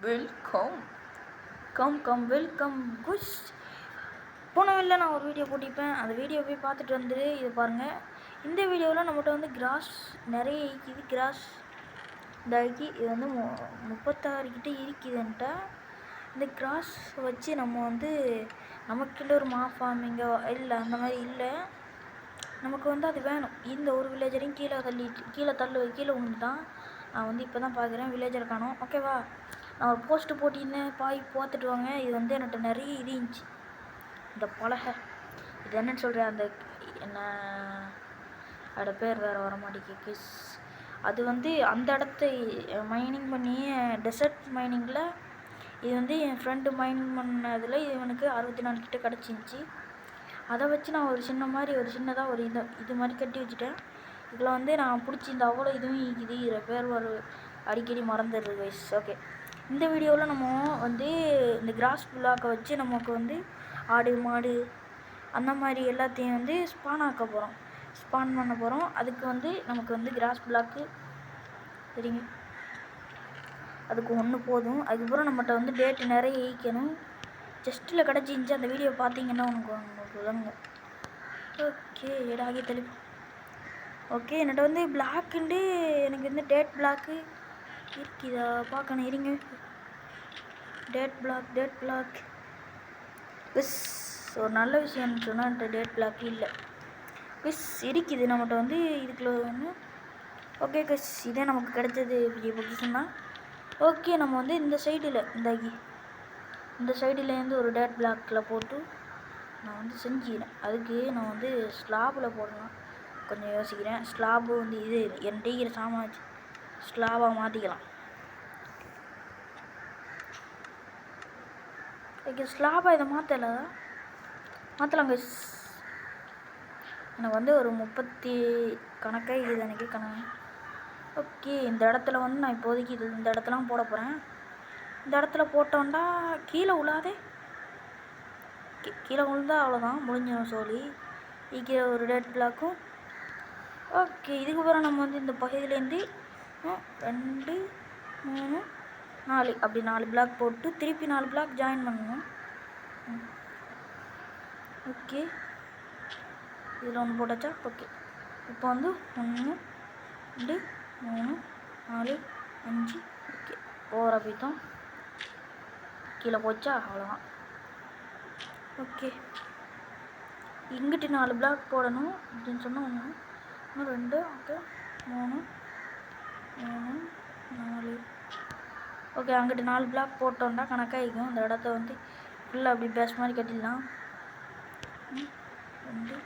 Welcome welcome Kush. போன வெளில நான் ஒரு வீடியோ போட்டிருப்பேன், அந்த வீடியோ போய் பார்த்துட்டு வந்து இது பாருங்கள். இந்த வீடியோவில் நம்மகிட்ட வந்து கிராஸ் நிறைய இருக்குது. கிராஸ் இந்த இது வந்து 36 கிட்டே இருக்குதுன்ட்டா. இந்த கிராஸ் வச்சு நம்ம வந்து நமக்கிட்ட ஒரு ஃபார்மிங்கோ இல்லை அந்த மாதிரி இல்லை, நமக்கு வந்து அது வேணும். இந்த ஒரு வில்லேஜரையும் கீழே விழுந்துட்டான். நான் வந்து இப்போ தான் பார்க்குறேன், வில்லேஜரை காணோம். ஓகேவா, நான் ஒரு போஸ்ட்டு போட்டிருந்தேன், பார்த்துட்டு வாங்க. இது வந்து என்கிட்ட நிறைய இது இருந்துச்சு. இந்த பலகை இது என்னன்னு சொல்கிறேன், அந்த என்ன அதோட பேர் வேறு வர மாட்டேங்குது. அது வந்து அந்த இடத்த மைனிங் பண்ணி டெசர்ட் மைனிங்கில் இது வந்து என் ஃப்ரெண்டு மைனிங் பண்ணதில் இவனுக்கு 64 கிட்ட கிடச்சிருந்துச்சி. அதை வச்சு நான் ஒரு சின்னதாக ஒரு இது மாதிரி கட்டி வச்சுட்டேன். இதில் வந்து நான் பிடிச்சிருந்த அவ்வளோ இதுவும் இருக்குது. இதில் பேர் ஒரு அடிக்கடி மறந்துடுறது கைஸ். ஓகே, இந்த வீடியோவில் நம்ம வந்து இந்த கிராஸ் பிளாக்கை வச்சு நமக்கு வந்து ஆடு மாடு அந்த மாதிரி எல்லாத்தையும் வந்து ஸ்பான் பண்ண போகிறோம். அதுக்கு வந்து நமக்கு வந்து கிராஸ் பிளாக்கு சரிங்க, அதுக்கு ஒன்று போதும். அதுக்கப்புறம் நம்மகிட்ட வந்து டேட்டு நிறைய ஈக்கணும். ஜஸ்ட்டில் கிடச்சிருந்துச்சி, அந்த வீடியோ பார்த்தீங்கன்னா உங்களுக்கு உதவுங்க. ஓகே, எடாகி தெளிப்போம். ஓகே, என்கிட்ட வந்து பிளாக்குண்டு எனக்கு வந்து டேட் பிளாக்கு இருக்குதா பார்க்கணும், இருங்க. டேட் பிளாக் விஸ் ஒரு நல்ல விஷயம்னு சொன்னால் என்கிட்ட டேட் பிளாக் இல்லை. விஸ் இருக்குது நம்மகிட்ட வந்து இதுக்குள்ள ஒன்று. ஓகே கஸ், இதே நமக்கு கிடைச்சது பெரிய பொசிஷன் தான். ஓகே, நம்ம வந்து இந்த சைடில் இந்த சைடுலேருந்து ஒரு டேட் பிளாக்கில் போட்டு நான் வந்து செஞ்சுக்கிறேன். அதுக்கு நான் வந்து ஸ்லாபில் போடலாம் கொஞ்சம் யோசிக்கிறேன். ஸ்லாபு வந்து இது என் டீக்கிற சாமான் ஸ்லாபாக மாற்றிக்கலாம். ஓகே, ஸ்லாபாக இதை மாற்றலாங்க. எனக்கு வந்து ஒரு 30 கணக்காக இது எனக்கு கணக்கு. ஓகே, இந்த இடத்துல வந்து நான் இப்போதைக்கு இந்த இடத்துலாம் போட போகிறேன். இந்த இடத்துல போட்டோன்னா கீழே விழாதே, கீழே விழுந்தா அவ்வளோதான், முடிஞ்சிடும் சோழி. இங்கே ஒரு டேட் பிளாக்கும். ஓகே, இதுக்கப்புறம் நம்ம வந்து இந்த பகுதியிலேருந்து 2 3 4 அப்படி 4 பிளாக் போட்டு திருப்பி 4 பிளாக் ஜாயின் பண்ணுவோம். ஓகே, இதில் ஒன்று போட்டாச்சா? ஓகே, இப்போ வந்து 1 2 3 4 5. ஓகே, ஓவராக போய்த்தோம், கீழே போச்சா, அவ்வளோதான். ஓகே, இங்கிட்டு 4 பிளாக் போடணும் அப்படின்னு சொன்னால் 1 2 ஓகே 3 4. ஓகே, அங்கிட்டு 4 பிளாக் போட்டோம்னா கணக்காகிக்கும். இந்த இடத்த வந்து ஃபுல்லாக அப்படி பேஸ் மாதிரி கட்டிடலாம். 2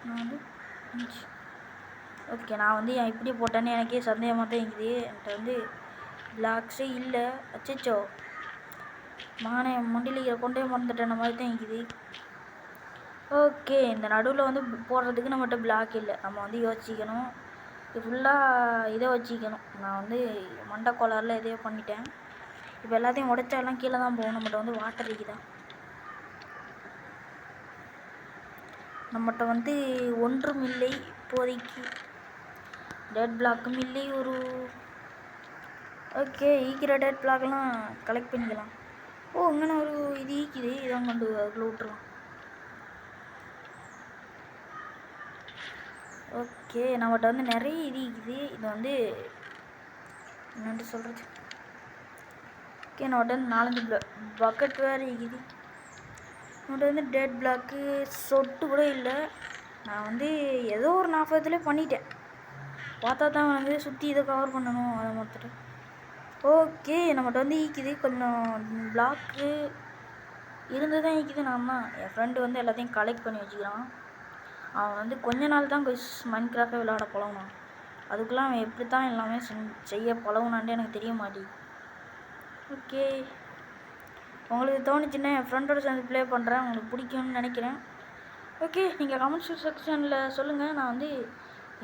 4 5. ஓகே, நான் வந்து இப்படி போட்டேன்னு எனக்கே சந்தேகமாக தான் இருக்குது. என்கிட்ட வந்து பிளாக்ஸே இல்லை. அச்சோ, மானே மண்டிலிக்கிற கொண்டே மறந்துட்டேன் மாதிரி தான் இருக்குது. ஓகே, இந்த நடுவில் வந்து போடுறதுக்கு நம்மகிட்ட பிளாக் இல்லை. நம்ம வந்து யோசிக்கணும், இது ஃபுல்லாக இதை வச்சிக்கணும். நான் வந்து மண்டை கோளாறில் எதையோ பண்ணிட்டேன். இப்போ எல்லாத்தையும் உடைச்சாலாம் கீழே தான் போகும். நம்மகிட்ட வந்து வாட்டர் இருக்குதா? நம்மகிட்ட வந்து ஒன்றும் இல்லை இப்போதைக்கு. டேட் பிளாக்கும் இல்லை ஒரு. ஓகே, ஈக்கிற டேட் பிளாக்லாம் கலெக்ட் பண்ணிக்கலாம். ஓ, இங்கே ஒரு இது ஈக்குது, இதான் கொண்டு அதுக்குள்ளே விட்டுருலாம். ஓகே, நம்மகிட்ட வந்து நிறைய இது இருக்குது. இது வந்து என்னென்று சொல்கிறது. ஓகே, நம்மகிட்ட வந்து 4 பக்கெட் வேறு இருக்குது. நம்மகிட்ட வந்து டேட் பிளாக்கு சொட்டு கூட இல்லை. நான் வந்து ஏதோ ஒரு 40 பண்ணிட்டேன். பார்த்தா தான் வந்து சுற்றி இதை கவர் பண்ணணும், அதை மொத்தம். ஓகே, நம்மகிட்ட வந்து ஈக்குது கொஞ்சம் பிளாக்கு இருந்து தான் ஈக்குது. நான் தான் என் ஃப்ரெண்டு வந்து எல்லாத்தையும் கலெக்ட் பண்ணி வச்சுக்கிறான். அவன் வந்து கொஞ்ச நாள் தான் மைன்கிராஃப்டே விளையாட பழகுனான். அதுக்குள்ளே அவன் எப்படி தான் எல்லாமே செய்ய பழகுனான்ட்டு எனக்கு தெரிய மாட்டேங்குது. ஓகே, உங்களுக்கு தோணுச்சுன்னா என் ஃப்ரெண்டோட சேர்ந்து ப்ளே பண்ணுறேன், உங்களுக்கு பிடிக்கும்னு நினைக்கிறேன். ஓகே, நீங்கள் கமெண்ட்ஸ் செக்ஷனில் சொல்லுங்கள். நான் வந்து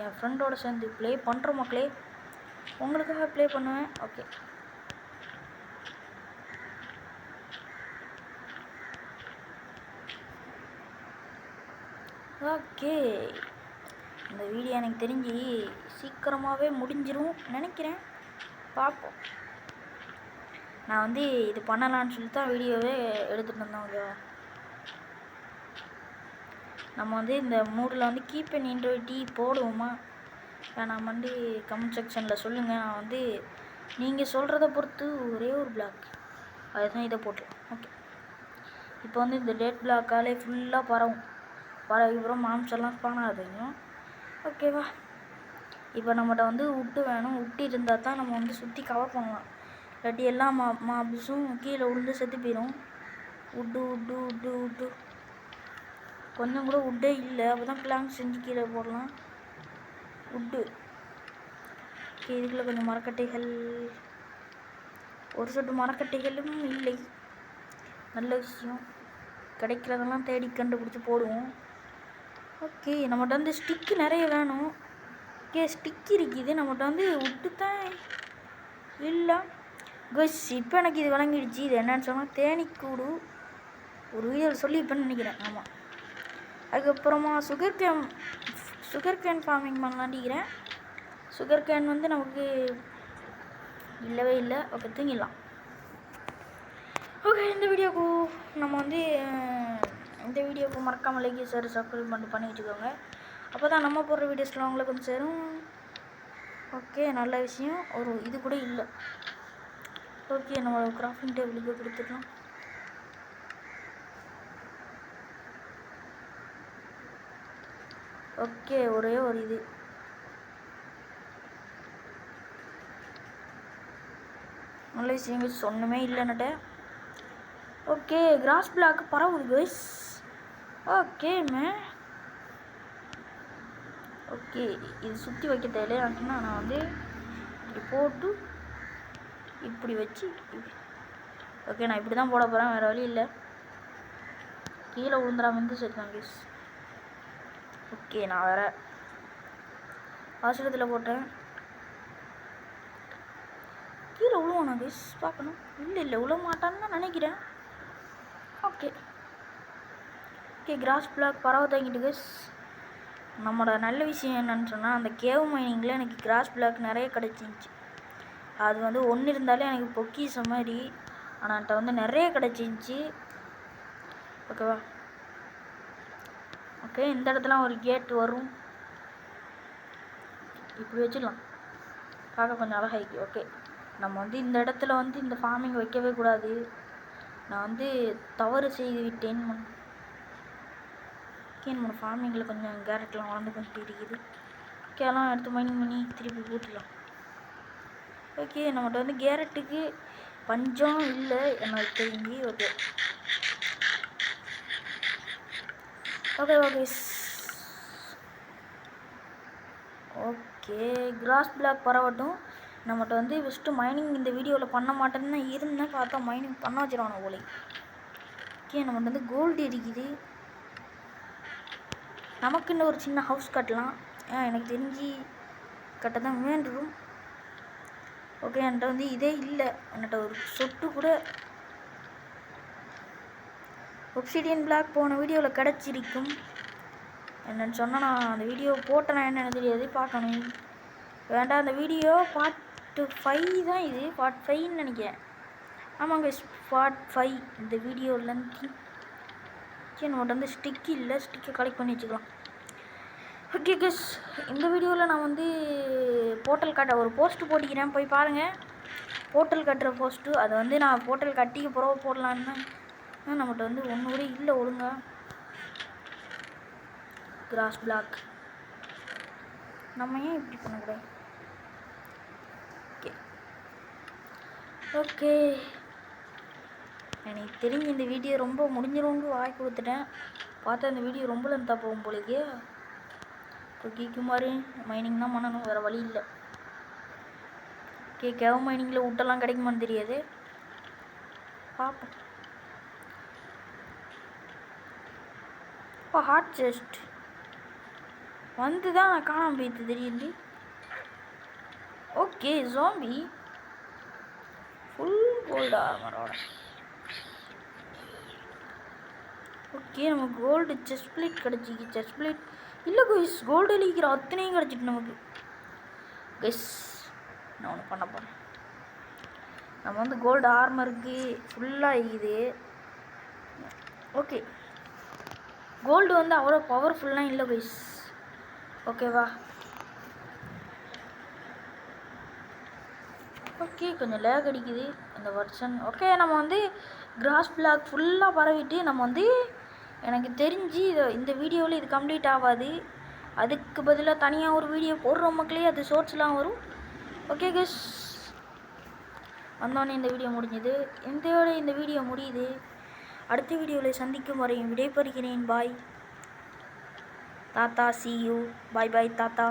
என் ஃப்ரெண்டோட சேர்ந்து ப்ளே பண்ணுற மக்களே, உங்களுக்காக ப்ளே பண்ணுவேன். ஓகே, ஓகே, இந்த வீடியோ எனக்கு தெரிஞ்சு சீக்கிரமாகவே முடிஞ்சிரும் நினைக்கிறேன். பார்ப்போம். நான் வந்து இது பண்ணலான்னு சொல்லி தான் வீடியோவே எடுத்துகிட்டு வந்தோம். ஓகேவா, நம்ம வந்து இந்த மூடில் வந்து கீப் அண்ட் இன்ட்ரோட்டி போடுவோமா நான் வந்து கமெண்ட் செக்ஷனில் சொல்லுங்கள். நான் வந்து நீங்கள் சொல்கிறத பொறுத்து ஒரே ஒரு பிளாக் அதுதான் இதை போட்டுருக்கேன். ஓகே, இப்போ வந்து இந்த டேட் பிளாக்காலே ஃபுல்லாக பரவிப்புறம் மாம்செல்லாம் ஸ்பான் ஆகுதுங்க. ஓகேவா, இப்போ நம்மகிட்ட வந்து உட்டு வேணும். உட்டு இருந்தால் தான் நம்ம வந்து சுற்றி கவர் பண்ணலாம். இல்லாட்டி எல்லா மாப்ஸும் கீழே விழுந்து செத்து போயிடும். உட்டு கொஞ்சம் கூட உட்டே இல்லை. அப்போ தான் பிளாங்க் செஞ்சு கீழே போடலாம். உட்டு ஓகே, இதுக்குள்ளே கொஞ்சம் மரக்கட்டைகள், ஒரு சொட்டு மரக்கட்டைகளும் இல்லை. நல்ல விஷயம், கிடைக்கிறதெல்லாம் தேடி கண்டுபிடிச்சி போடுவோம். ஓகே, நம்மகிட்ட வந்து ஸ்டிக்கு நிறைய வேணும். ஓகே, ஸ்டிக் இருக்குது நம்மகிட்ட வந்து. உட்டு தான் இல்லை கஸ். இப்போ எனக்கு இது விளங்கிடுச்சு. இது என்னன்னு சொன்னால் தேனீக்கூடு. ஒரு வீடியோவில் சொல்லியிருப்பேன்னு நினைக்கிறேன். ஆமாம், அதுக்கப்புறமா சுகர் கேன் ஃபார்மிங் பண்ணலான்டிக்கிறேன். சுகர் கேன் வந்து நமக்கு இல்லவே இல்லை. ஓகே, தூங்கிடலாம். ஓகே, இந்த வீடியோக்கு மறக்காமல் லைக் ஷேர் சப்ஸ்கிரைப் பண்ணி வச்சுக்கோங்க. அப்போ தான் நம்ம போடுற வீடியோஸ்லாம் உங்களுக்கு வந்து சேரும். ஓகே, நல்ல விஷயம். ஒரு இது கூட இல்லை. ஓகே, நம்ம கிராஃப்டிங் டேபிளுக்கு கொடுத்துக்கலாம். ஓகே, ஒரே ஒரு இது நல்ல விஷயம் ஒன்றுமே இல்லைன்னுட்ட. ஓகே, கிராஸ் பிளாக் பரவுது கைஸ். ஓகே ஓகே, இது சுற்றி வைக்க தேவையில்லைன்னா நான் வந்து இப்படி போட்டு இப்படி வச்சு ஓகே, நான் இப்படி தான் போட போகிறேன். வேறு வழி இல்லை. கீழே விழுந்துடாம வந்து சேர்த்தான் கைஸ். ஓகே, நான் வேறு ஆசிரியத்தில் போட்டேன். கீழே விழுவானா கைஸ்? பார்க்கணும். இல்லை விழ மாட்டான்னு தான் நினைக்கிறேன். ஓகே கிராஸ் பிளாக் பரவ தங்கிட்டு கைஸ். நம்மளோட நல்ல விஷயம் என்னன்னு சொன்னால், அந்த கேவ் மைனிங்கில் எனக்கு கிராஸ் பிளாக் நிறைய கிடச்சிருந்துச்சி. அது வந்து ஒன்று இருந்தாலே எனக்கு பொக்கிஷ மாதிரி. ஆனால் என்கிட்ட வந்து நிறைய கிடச்சிருந்துச்சி. ஓகேவா, ஓகே, இந்த இடத்துல ஒரு கேட் வரும். இப்படி வச்சிடலாம், பார்க்க கொஞ்சம் அழகாயிக்கு. ஓகே, நம்ம வந்து இந்த இடத்துல வந்து இந்த ஃபார்மிங் வைக்கவே கூடாது. நான் வந்து தவறு செய்து விட்டேன். ஓகே, நம்ம ஃபார்மிங்கில் கொஞ்சம் கேரட்லாம் வளர்ந்து கொஞ்சம் இருக்குது. ஓகே, எல்லாம் எடுத்து மைனிங் பண்ணி திருப்பி ஊற்றிடலாம். ஓகே, நம்மகிட்ட வந்து கேரட்டுக்கு பஞ்சம் இல்லை எனக்கு தெரிஞ்சு. Okay okay okay okay grass block பரவட்டும். நம்மகிட்ட வந்து ஃபஸ்ட்டு மைனிங் இந்த வீடியோவில் பண்ண மாட்டேன்னு தான் இருந்தேன். பார்த்தா மைனிங் பண்ண வச்சிருவானு போலே. ஓகே, நம்மகிட்ட வந்து கோல்டு இருக்குது. நமக்குன்னு ஒரு சின்ன ஹவுஸ் கட்டலாம். எனக்கு தெரிஞ்சு கட்ட தான் வேண்டும். ஓகே, என்கிட்ட வந்து இதே இல்லை. என்கிட்ட ஒரு சொட்டு கூட ஒப்சிடியன் பிளாக் போன வீடியோவில் கிடச்சிருக்கும். என்னென்னு சொன்னால் நான் அந்த வீடியோ போட்டேன்னா என்னென்னு தெரியாது, பார்க்கணும். வேண்டாம், அந்த வீடியோ பார்ட் 5 தான். இது பார்ட் 5ன்னு நினைக்கிறேன். ஆமாங்க, பார்ட் 5 இந்த வீடியோலேருந்து. சரி, நம்மகிட்ட வந்து ஸ்டிக் இல்லை. ஸ்டிக்கை கலெக்ட் பண்ணி வச்சுக்கலாம். ஓகே கஸ், இந்த வீடியோவில் நான் வந்து போர்ட்டல் கட்ட ஒரு போஸ்ட்டு போட்டிக்கிறேன், போய் பாருங்கள். போர்ட்டல் கட்டுற போஸ்ட்டு. அதை வந்து நான் போர்ட்டல் கட்டிக்க பிறகு போடலான்னு. நம்மகிட்ட வந்து ஒன்று கூட இல்லை ஒழுங்கா. கிராஸ் பிளாக் நம்ம ஏன் இப்படி பண்ணக்கூடாது? ஓகே ஓகே, எனக்கு தெரிஞ்சு இந்த வீடியோ ரொம்ப முடிஞ்சிரும்னு வாய் கொடுத்துட்டேன். பார்த்தா இந்த வீடியோ ரொம்ப லென்த்தாக போகும் போலிக்கே. குமார் மைனிங் தான் பண்ணணும், வேறு வழி இல்லை. ஓகே, கேவ் மைனிங்கில் விட்டெல்லாம் கிடைக்குமான்னு தெரியாது, பார்ப்போம். இப்போ ஹார்ட் செஸ்ட் வந்து தான் நான் காணாமல் போயிட்டு தெரியுது. ஓகே, ஜாம்பி ஃபுல் கோல்டு ஆர்மரோட. ஓகே, நம்ம கோல்டு செஸ்ட் பிளேட் கிடச்சிக்கு. செஸ்ட் பிளேட் இல்லை கைஸ், கோல்டு அழிக்கிற அத்தனையும் கிடச்சிட்டு நமக்கு. கைஸ், நான் ஒன்று பண்ண போகிறேன். நம்ம வந்து கோல்டு ஆர்மருக்கு ஃபுல்லாக இது. ஓகே, கோல்டு வந்து அவ்வளோ பவர்ஃபுல்லாக இல்லை கைஸ். ஓகேவா? ஓகே, கொஞ்சம் லேக் அடிக்குது இந்த வெர்ஷன். ஓகே, நம்ம வந்து கிராஸ் பிளாக் ஃபுல்லாக பரவிட்டு நம்ம வந்து எனக்கு தெரிஞ்சு இந்த வீடியோவில் இது கம்ப்ளீட் ஆகாது. அதுக்கு பதிலாக தனியாக ஒரு வீடியோ போடுற மக்களே, அது ஷார்ட்ஸ்லாம் வரும். ஓகே கைஸ், வந்தோடனே இந்த வீடியோ முடிஞ்சது. இந்த வீடியோ முடியுது. அடுத்த வீடியோவில் சந்திக்கும் வரை விடைபெறுகிறேன். பாய் தாத்தா, see you. பாய் பாய் தாத்தா.